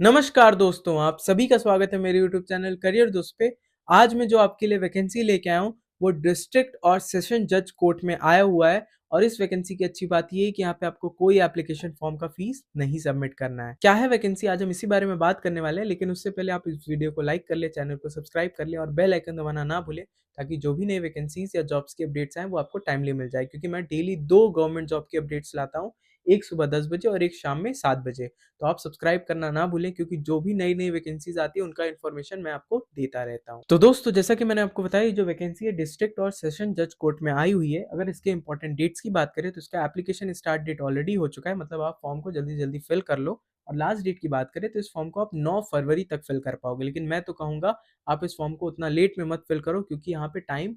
नमस्कार दोस्तों, आप सभी का स्वागत है मेरे यूट्यूब चैनल करियर दोस्त पे। आज मैं जो आपके लिए वैकेंसी लेके आया हूँ वो डिस्ट्रिक्ट और सेशन जज कोर्ट में आया हुआ है। और इस वैकेंसी की अच्छी बात ये है कि यहाँ पे आपको कोई एप्लीकेशन फॉर्म का फीस नहीं सबमिट करना है। क्या है वैकेंसी, आज हम इसी बारे में बात करने वाले हैं। लेकिन उससे पहले आप इस वीडियो को लाइक कर ले, चैनल को सब्सक्राइब कर ले और बेल आइकन दबाना ना भूले, ताकि जो भी नई वैकेंसीज या जॉब्स की अपडेट्स आए वो आपको टाइमली मिल जाए। क्योंकि मैं डेली 2 गवर्नमेंट जॉब की अपडेट्स लाता हूँ, एक सुबह 10 बजे और एक शाम में 7 बजे। तो आप सब्सक्राइब करना ना भूलें, क्योंकि जो भी नई-नई वैकेंसीज आती है उनका इन्फॉर्मेशन मैं आपको देता रहता हूँ। तो दोस्तों, जैसा कि मैंने आपको बताया, ये जो वैकेंसी है डिस्ट्रिक्ट और सेशन जज कोर्ट में आई हुई है। अगर इसके इंपॉर्टेंट डेट्स की बात करें तो इसका एप्लीकेशन स्टार्ट डेट ऑलरेडी हो चुका है, मतलब आप फॉर्म को जल्दी-जल्दी फिल कर लो। और लास्ट डेट की बात करें तो इस फॉर्म को आप 9 फरवरी तक फिल कर पाओगे। लेकिन मैं तो कहूँगा आप इस फॉर्म को उतना लेट में मत फिल करो, क्योंकि यहाँ पे टाइम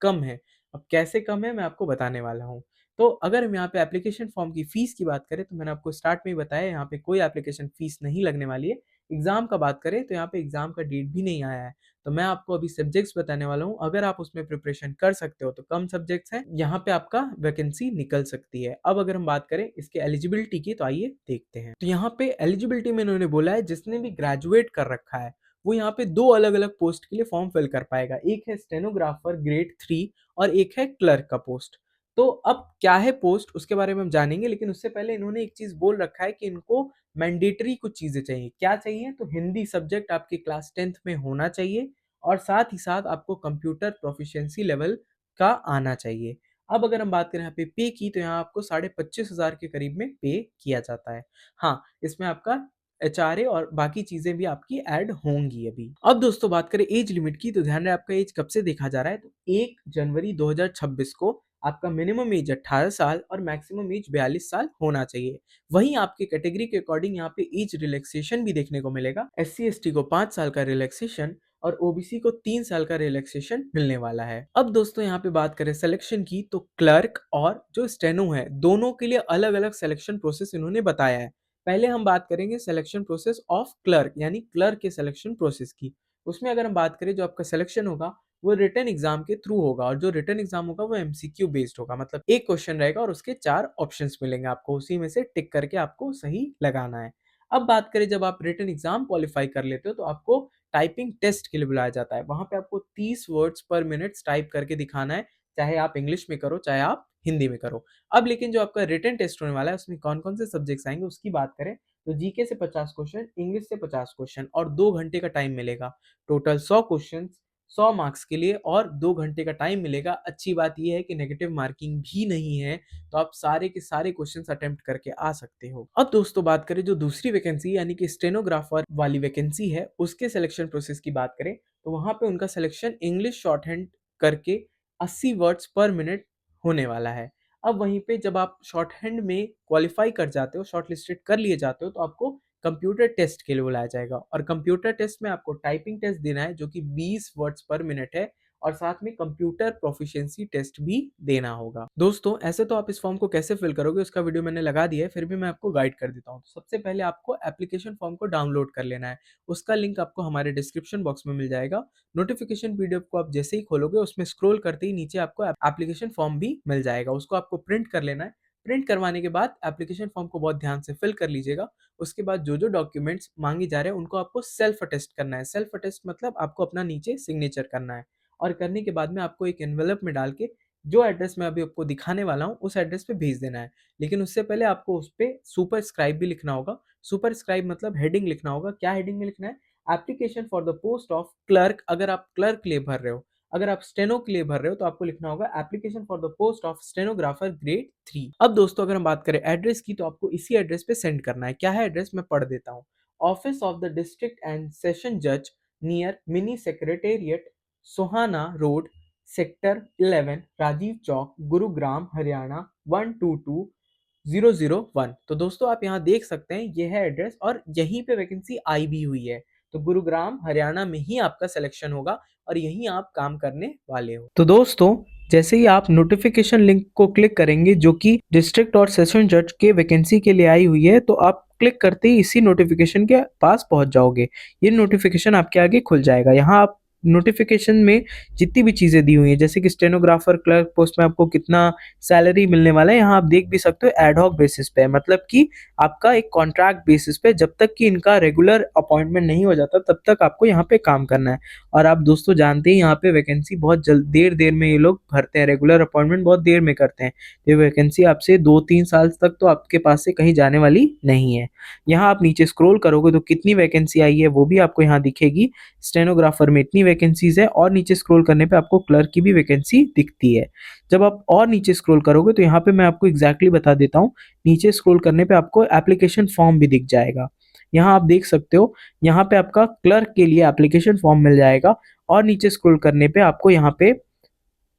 कम है। अब कैसे कम है मैं आपको बताने वाला हूँ। तो अगर हम यहाँ पे एप्लीकेशन फॉर्म की फीस की बात करें तो मैंने आपको स्टार्ट में ही बताया, यहाँ पे कोई एप्लीकेशन फीस नहीं लगने वाली है। एग्जाम का बात करें तो यहाँ पे एग्जाम का डेट भी नहीं आया है। तो मैं आपको अभी सब्जेक्ट्स बताने वाला हूँ। अगर आप उसमें प्रिपरेशन कर सकते हो तो कम सब्जेक्ट्स हैं, यहाँ पे आपका वैकेंसी निकल सकती है। अब अगर हम बात करें इसके एलिजिबिलिटी की तो आइए देखते हैं। तो यहाँ पे एलिजिबिलिटी में इन्होंने बोला है जिसने भी ग्रेजुएट कर रखा है वो यहाँ पे 2 अलग-अलग पोस्ट के लिए फॉर्म फिल कर पाएगा। एक है स्टेनोग्राफर ग्रेड 3 और एक है क्लर्क का पोस्ट। तो अब क्या है पोस्ट उसके बारे में हम जानेंगे, लेकिन उससे पहले इन्होंने एक चीज बोल रखा है कि इनको मैंडेटरी कुछ चीजें चाहिए। क्या चाहिए? तो हिंदी सब्जेक्ट आपकी क्लास 10th में होना चाहिए और साथ ही साथ आपको कंप्यूटर प्रोफिशिएंसी लेवल का आना चाहिए। अब अगर हम बात करें यहाँ पे पे की, तो यहाँ आपको 25,500 के करीब में पे किया जाता है। हाँ, इसमें आपका एचआरए और बाकी चीजें भी आपकी ऐड होंगी अभी। अब दोस्तों बात करें एज लिमिट की, तो ध्यान रहे आपका एज कब से देखा जा रहा है। तो 1 जनवरी 2026 को आपका मिनिमम एज 18 साल और मैक्सिमम एज 42 साल होना चाहिए। वहीं आपकी कैटेगरी के अकॉर्डिंग यहाँ पे एज रिलैक्सेशन भी देखने को मिलेगा। एससी एसटी को 5 साल का रिलैक्सेशन और ओबीसी को 3 साल का रिलैक्सेशन मिलने वाला है। अब दोस्तों यहाँ पे बात करें सिलेक्शन की, तो क्लर्क और जो स्टेनो है दोनों के लिए अलग अलग सिलेक्शन प्रोसेस इन्होंने बताया है। पहले हम बात करेंगे सिलेक्शन प्रोसेस ऑफ क्लर्क, यानी क्लर्क के सिलेक्शन प्रोसेस की। उसमें अगर हम बात करें जो आपका सिलेक्शन होगा वो रिटन एग्जाम के थ्रू होगा, और जो रिटन एग्जाम होगा वो एमसीक्यू बेस्ड होगा। मतलब एक क्वेश्चन रहेगा और उसके 4 ऑप्शंस मिलेंगे आपको, उसी में से टिक करके आपको सही लगाना है। अब बात करें जब आप रिटन एग्जाम क्वालिफाई कर लेते हो तो आपको टाइपिंग टेस्ट के लिए बुलाया जाता है। वहां पे आपको 30 वर्ड्स पर मिनट टाइप करके दिखाना है, चाहे आप इंग्लिश में करो चाहे आप हिंदी में करो। अब लेकिन जो आपका रिटन टेस्ट होने वाला है उसमें कौन कौन से सब्जेक्ट्स आएंगे उसकी बात करें तो जीके से 50 क्वेश्चन, इंग्लिश से 50 क्वेश्चन और 2 घंटे का टाइम मिलेगा। टोटल 100 क्वेश्चन 100 मार्क्स के लिए और 2 घंटे का टाइम मिलेगा। अच्छी बात यह है कि नेगेटिव मार्किंग भी नहीं है, तो आप सारे के सारे क्वेश्चंस अटेम्प्ट करके आ सकते हो। अब दोस्तों बात करें जो दूसरी वैकेंसी यानी कि स्टेनोग्राफर वाली वैकेंसी है उसके सिलेक्शन प्रोसेस की बात करें तो वहां पे उनका सिलेक्शन इंग्लिश शॉर्ट हैंड करके 80 वर्ड्स पर मिनट होने वाला है। अब वहीं पे जब आप शॉर्ट हैंड में क्वालिफाई कर जाते हो, शॉर्ट लिस्टेड कर लिए जाते हो, तो आपको कंप्यूटर टेस्ट के लिए बुलाया जाएगा। और कंप्यूटर टेस्ट में आपको टाइपिंग टेस्ट देना है जो कि 20 वर्ड्स पर मिनट है, और साथ में कंप्यूटर प्रोफिशिएंसी टेस्ट भी देना होगा। दोस्तों ऐसे तो आप इस फॉर्म को कैसे फिल करोगे उसका वीडियो मैंने लगा दिया है, फिर भी मैं आपको गाइड कर देता हूँ। तो सबसे पहले आपको एप्लीकेशन फॉर्म को डाउनलोड कर लेना है। उसका लिंक आपको हमारे डिस्क्रिप्शन बॉक्स में मिल जाएगा। नोटिफिकेशन पीडीएफ को आप जैसे ही खोलोगे उसमें स्क्रॉल करते ही नीचे आपको एप्लीकेशन फॉर्म भी मिल जाएगा, उसको आपको प्रिंट कर लेना है। प्रिंट करवाने के बाद एप्लीकेशन फॉर्म को बहुत ध्यान से फिल कर लीजिएगा। उसके बाद जो जो डॉक्यूमेंट्स मांगे जा रहे हैं उनको आपको सेल्फ अटेस्ट करना है। सेल्फ अटेस्ट मतलब आपको अपना नीचे सिग्नेचर करना है। और करने के बाद में आपको एक एनवेलप में डाल के जो एड्रेस मैं अभी आपको दिखाने वाला हूँ उस एड्रेस पे भेज देना है। लेकिन उससे पहले आपको उस पे सुपर स्क्राइब भी लिखना होगा। सुपर स्क्राइब मतलब हेडिंग लिखना होगा। क्या हेडिंग में लिखना है? Application for the post of clerk, अगर आप क्लर्क के लिए भर रहे हो। अगर आप स्टेनो के लिए भर रहे हो तो आपको लिखना होगा application for the post of stenographer grade 3। अब दोस्तों अगर हम बात करें एड्रेस की, तो आपको इसी एड्रेस पे सेंड करना है। क्या है एड्रेस, मैं पढ़ देता हूँ। Office of the district and session जज near mini secretariat, Sohana road, sector 11, Rajiv Chowk, Gurugram, Haryana 122001। तो दोस्तों आप यहाँ देख सकते हैं ये है एड्रेस, और यहीं पे वैकेंसी आई भी हुई है। तो गुरुग्राम हरियाणा में ही आपका सिलेक्शन होगा और यहीं आप काम करने वाले हो। तो दोस्तों जैसे ही आप नोटिफिकेशन लिंक को क्लिक करेंगे जो कि डिस्ट्रिक्ट और सेशन जज के वैकेंसी के लिए आई हुई है, तो आप क्लिक करते ही इसी नोटिफिकेशन के पास पहुंच जाओगे। ये नोटिफिकेशन आपके आगे खुल जाएगा। यहाँ आप नोटिफिकेशन में जितनी भी चीज़ें दी हुई हैं, जैसे कि स्टेनोग्राफर क्लर्क पोस्ट में आपको कितना सैलरी मिलने वाला है, यहाँ आप देख भी सकते हो एड हॉक बेसिस पे है। मतलब कि आपका एक कॉन्ट्रैक्ट बेसिस पे जब तक कि इनका रेगुलर अपॉइंटमेंट नहीं हो जाता तब तक आपको यहाँ पे काम करना है। और आप दोस्तों जानते हैं यहाँ पे वैकेंसी बहुत जल्द देर में ये लोग भरते हैं, रेगुलर अपॉइंटमेंट बहुत देर में करते हैं। ये वैकेंसी आपसे 2-3 साल तक तो आपके पास से कहीं जाने वाली नहीं है। यहाँ आप नीचे स्क्रॉल करोगे तो कितनी वैकेंसी आई है वो भी आपको यहाँ दिखेगी। स्टेनोग्राफर में इतनी वैकेंसीज है और नीचे स्क्रॉल करने पे आपको क्लर्क की भी वैकेंसी दिखती है। जब आप और नीचे स्क्रॉल करोगे तो यहाँ पे मैं आपको एग्जैक्टली बता देता हूँ। नीचे स्क्रॉल करने पे आपको एप्लीकेशन फॉर्म भी दिख जाएगा। यहाँ आप देख सकते हो, यहाँ पे आपका क्लर्क के लिए एप्लीकेशन फॉर्म मिल जाएगा और नीचे स्क्रॉल करने पे आपको यहाँ पे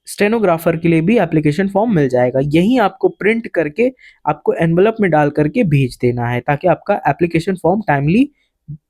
स्टेनोग्राफर के लिए भी एप्लीकेशन फॉर्म मिल जाएगा। यही आपको प्रिंट करके आपको एनवेलप में डाल करके भेज देना है ताकि आपका एप्लीकेशन फॉर्म टाइमली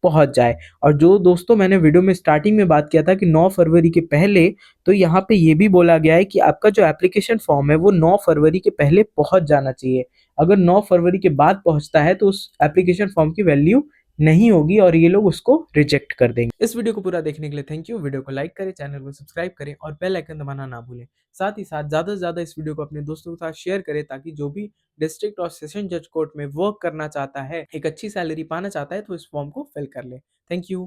पहुंच जाए। और जो दोस्तों मैंने वीडियो में स्टार्टिंग में बात किया था कि 9 फरवरी के पहले, तो यहाँ पे ये भी बोला गया है कि आपका जो एप्लीकेशन फॉर्म है वो 9 फरवरी के पहले पहुंच जाना चाहिए। अगर 9 फरवरी के बाद पहुंचता है तो उस एप्लीकेशन फॉर्म की वैल्यू नहीं होगी और ये लोग उसको रिजेक्ट कर देंगे। इस वीडियो को पूरा देखने के लिए थैंक यू। वीडियो को लाइक करें, चैनल को सब्सक्राइब करें और बेल आइकन दबाना ना भूलें। साथ ही साथ ज़्यादा से ज़्यादा इस वीडियो को अपने दोस्तों के साथ शेयर करें ताकि जो भी डिस्ट्रिक्ट और सेशन जज कोर्ट में वर्क करना चाहता है, एक अच्छी सैलरी पाना चाहता है, तो इस फॉर्म को फिल कर ले। Thank you.